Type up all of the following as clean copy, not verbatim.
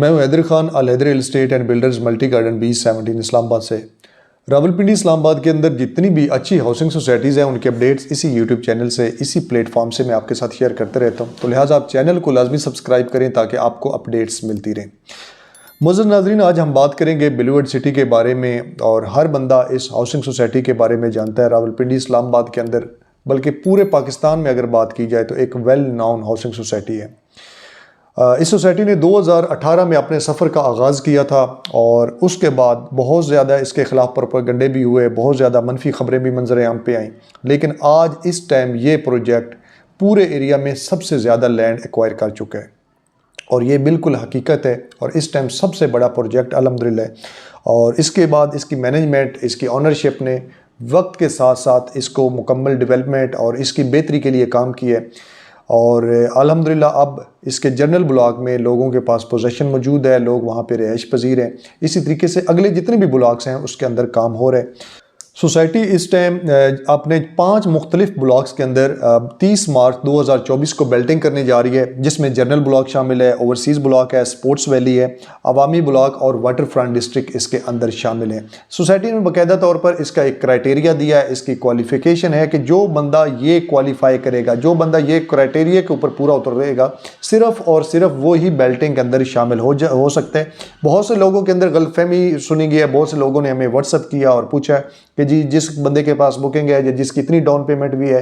मैं हूं Haider Khan Al Haider real estate and builders multi garden B17 Islamabad से। रावलपिंडी इस्लामाबाद के अंदर जितनी भी अच्छी हाउसिंग सोसाइटीज़ हैं उनके अपडेट्स इसी यूट्यूब चैनल से, इसी प्लेटफॉर्म से मैं आपके साथ शेयर करते रहता हूं। तो लिहाजा आप चैनल को लाजमी सब्सक्राइब करें ताकि आपको अपडेट्स मिलती रहें। मुअज़्ज़ज़ नाज़रीन, आज हम बात करेंगे बिलीवर्ड सिटी के बारे में, और हर बंदा इस हाउसिंग सोसाइटी के बारे में जानता है। रावलपिंडी इस्लामाबाद के अंदर, बल्कि पूरे पाकिस्तान में अगर बात की जाए तो एक वेल नोन हाउसिंग सोसाइटी है। इस सोसाइटी ने 2018 में अपने सफ़र का आगाज़ किया था, और उसके बाद बहुत ज़्यादा इसके ख़िलाफ़ प्रोपेगेंडे भी हुए, बहुत ज़्यादा मनफी ख़बरें भी मंजर आम पे आईं। लेकिन आज इस टाइम ये प्रोजेक्ट पूरे एरिया में सबसे ज़्यादा लैंड एक्वायर कर चुका है, और ये बिल्कुल हकीकत है। और इस टाइम सबसे बड़ा प्रोजेक्ट अल्हम्दुलिल्लाह। और इसके बाद इसकी मैनेजमेंट, इसकी ऑनरशिप ने वक्त के साथ साथ इसको मुकम्मल डेवलपमेंट और इसकी बेहतरी के लिए काम किया है। और अल्हम्दुलिल्लाह अब इसके जनरल ब्लॉक में लोगों के पास पोजीशन मौजूद है, लोग वहाँ पे रिहाइश पजीर हैं। इसी तरीके से अगले जितने भी ब्लॉक्स हैं उसके अंदर काम हो रहे हैं। सोसाइटी इस टाइम अपने 5 मुख्तलिफ ब्लॉक्स के अंदर 30 मार्च 2024 को बेल्टिंग करने जा रही है, जिसमें जनरल ब्लॉक शामिल है, ओवरसीज़ ब्लॉक है, स्पोर्ट्स वैली है, अवामी ब्लॉक और वाटर फ्रंट डिस्ट्रिक्ट इसके अंदर शामिल है। सोसाइटी ने बाकायदा तौर पर इसका एक क्राइटेरिया दिया है, इसकी क्वालिफ़िकेशन है कि जो बंदा ये क्वालिफाई करेगा, जो बंदा ये क्राइटेरिया के ऊपर पूरा उतरेगा, सिर्फ़ और सिर्फ वो ही बेल्टिंग के अंदर शामिल हो सकता है। बहुत से लोगों के अंदर गलतफहमी सुनी गई है। बहुत से लोगों ने हमें व्हाट्सअप किया और पूछा कि जी जिस बंदे के पास बुकिंग है या जिसकी इतनी डाउन पेमेंट भी है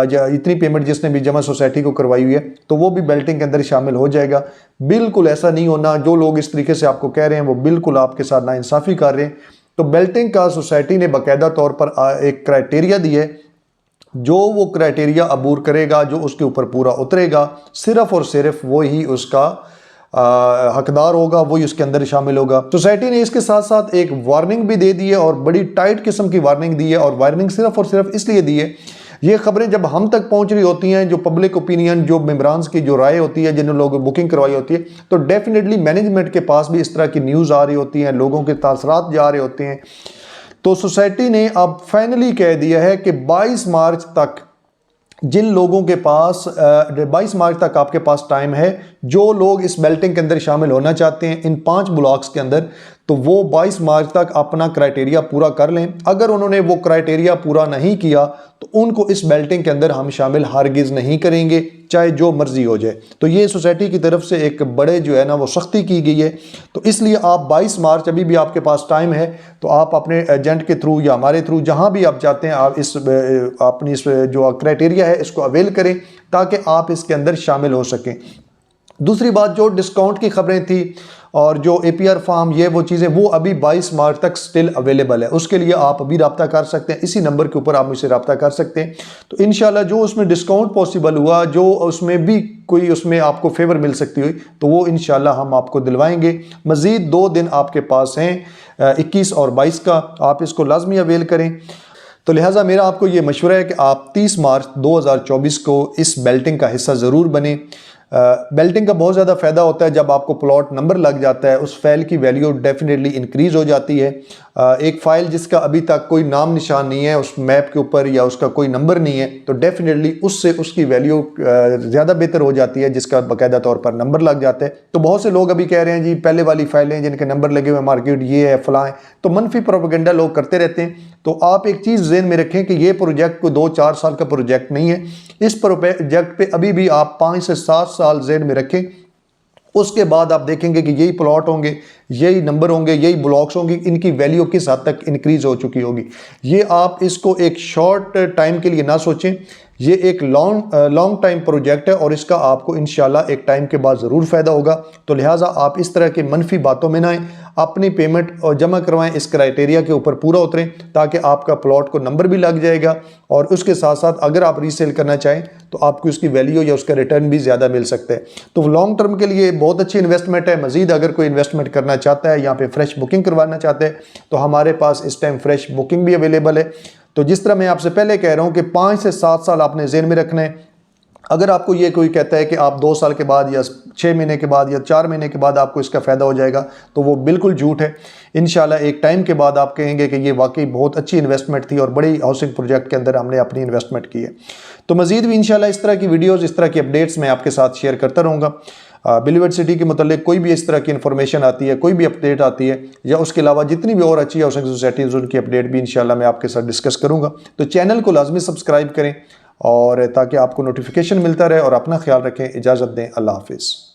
या इतनी पेमेंट जिसने भी जमा सोसाइटी को करवाई हुई है, तो वो भी बेल्टिंग के अंदर शामिल हो जाएगा। बिल्कुल ऐसा नहीं होना। जो लोग इस तरीके से आपको कह रहे हैं वो बिल्कुल आपके साथ नाइंसाफ़ी कर रहे हैं। तो बेल्टिंग का सोसाइटी ने बाकायदा तौर पर एक क्राइटेरिया दिया है। जो वो क्राइटेरिया अबूर करेगा, जो उसके ऊपर पूरा उतरेगा, सिर्फ और सिर्फ वो ही उसका हकदार होगा, वही उसके अंदर शामिल होगा। सोसाइटी ने इसके साथ साथ एक वार्निंग भी दे दी है, और बड़ी टाइट किस्म की वार्निंग दी है। और वार्निंग सिर्फ और सिर्फ इसलिए दी है, ये खबरें जब हम तक पहुंच रही होती हैं, जो पब्लिक ओपिनियन, जो मेंबरान्स की जो राय होती है, जिन लोगों बुकिंग करवाई होती है, तो डेफिनेटली मैनेजमेंट के पास भी इस तरह की न्यूज़ आ रही होती हैं, लोगों के तासरात जा रहे होते हैं। तो सोसाइटी ने अब फाइनली कह दिया है कि 22 मार्च तक जिन लोगों के पास 22 मार्च तक आपके पास टाइम है, जो लोग इस बेल्टिंग के अंदर शामिल होना चाहते हैं इन 5 ब्लॉक्स के अंदर, तो वो 22 मार्च तक अपना क्राइटेरिया पूरा कर लें। अगर उन्होंने वो क्राइटेरिया पूरा नहीं किया तो उनको इस बेल्टिंग के अंदर हम शामिल हरगिज़ नहीं करेंगे, चाहे जो मर्जी हो जाए। तो ये सोसाइटी की तरफ से एक बड़े जो है ना वो सख्ती की गई है। तो इसलिए आप 22 मार्च अभी भी आपके पास टाइम है, तो आप अपने एजेंट के थ्रू या हमारे थ्रू जहाँ भी आप चाहते हैं, आप अपनी इस जो क्राइटेरिया है इसको अवेल करें ताकि आप इसके अंदर शामिल हो सकें। दूसरी बात, जो डिस्काउंट की खबरें थी और जो APR फार्म, ये वो चीज़ें, वो अभी 22 मार्च तक स्टिल अवेलेबल है। उसके लिए आप अभी रब्ता कर सकते हैं, इसी नंबर के ऊपर आप मुझसे रब्ता कर सकते हैं। तो इंशाल्लाह जो उसमें डिस्काउंट पॉसिबल हुआ, जो उसमें भी कोई उसमें आपको फेवर मिल सकती हुई, तो वो इंशाल्लाह हम आपको दिलवाएंगे। मज़ीद 2 दिन आपके पास हैं, 21 और 22 का, आप इसको लाजमी अवेल करें। तो लिहाजा मेरा आपको ये मशवरा है कि आप 30 मार्च 2024 को इस बेल्टिंग का हिस्सा ज़रूर बने। बेल्टिंग का बहुत ज़्यादा फ़ायदा होता है। जब आपको प्लॉट नंबर लग जाता है, उस फाइल की वैल्यू डेफिनेटली इंक्रीज़ हो जाती है। एक फ़ाइल जिसका अभी तक कोई नाम निशान नहीं है उस मैप के ऊपर, या उसका कोई नंबर नहीं है, तो डेफिनेटली उससे उसकी वैल्यू ज़्यादा बेहतर हो जाती है, जिसका बाकायदा तौर पर नंबर लग जाता है। तो बहुत से लोग अभी कह रहे हैं जी पहले वाली फ़ाइलें जिनके नंबर लगे हुए मार्केट ये है फ़लाँ है, तो मनफी प्रोपेगेंडा लोग करते रहते हैं। तो आप एक चीज़ ज़हन में रखें कि ये प्रोजेक्ट कोई 2-4 साल का प्रोजेक्ट नहीं है। इस प्रोजेक्ट पे अभी भी आप 5 से 7 साल ज़हन में रखें। उसके बाद आप देखेंगे कि यही प्लॉट होंगे, यही नंबर होंगे, यही ब्लॉक्स होंगे, इनकी वैल्यू किस हद तक इंक्रीज हो चुकी होगी। ये आप इसको एक शॉर्ट टाइम के लिए ना सोचें, ये एक लॉन्ग टाइम प्रोजेक्ट है, और इसका आपको इंशाल्लाह एक टाइम के बाद ज़रूर फ़ायदा होगा। तो लिहाजा आप इस तरह के मनफी बातों में ना आएँ, अपनी पेमेंट और जमा करवाएं, इस क्राइटेरिया के ऊपर पूरा उतरें, ताकि आपका प्लॉट को नंबर भी लग जाएगा, और उसके साथ साथ अगर आप रीसेल करना चाहें तो आपको उसकी वैल्यू या उसका रिटर्न भी ज़्यादा मिल सकता है। तो लॉन्ग टर्म के लिए बहुत अच्छी इन्वेस्टमेंट है। मज़ीद अगर कोई इन्वेस्टमेंट करना चाहता है, यहाँ पे फ्रेश बुकिंग करवाना चाहते हैं, तो हमारे पास इस टाइम फ्रेश बुकिंग भी अवेलेबल है। तो जिस तरह मैं आपसे पहले कह रहा हूँ कि 5 से 7 साल आपने ज़हन में रखना है। अगर आपको ये कोई कहता है कि आप 2 साल के बाद या 6 महीने के बाद या 4 महीने के बाद आपको इसका फ़ायदा हो जाएगा, तो वो बिल्कुल झूठ है। इंशाल्लाह एक टाइम के बाद आप कहेंगे कि ये वाकई बहुत अच्छी इन्वेस्टमेंट थी और बड़ी हाउसिंग प्रोजेक्ट के अंदर हमने अपनी इन्वेस्टमेंट की है। तो मज़ीद भी इंशाल्लाह इस तरह की वीडियोज़, इस तरह की अपडेट्स मैं आपके साथ शेयर करता रहूँगा। बिलीवर्ड सिटी के मतलब कोई भी इस तरह की इन्फॉर्मेशन आती है, कोई भी अपडेट आती है, या उसके अलावा जितनी भी और अच्छी हाउसिंग सोसाइटीज़ उनकी अपडेट भी इंशाल्लाह मैं आपके साथ डिस्कस करूँगा। तो चैनल को लाजमी सब्सक्राइब करें और ताकि आपको नोटिफिकेशन मिलता रहे, और अपना ख्याल रखें। इजाज़त दें, अल्लाह हाफिज़।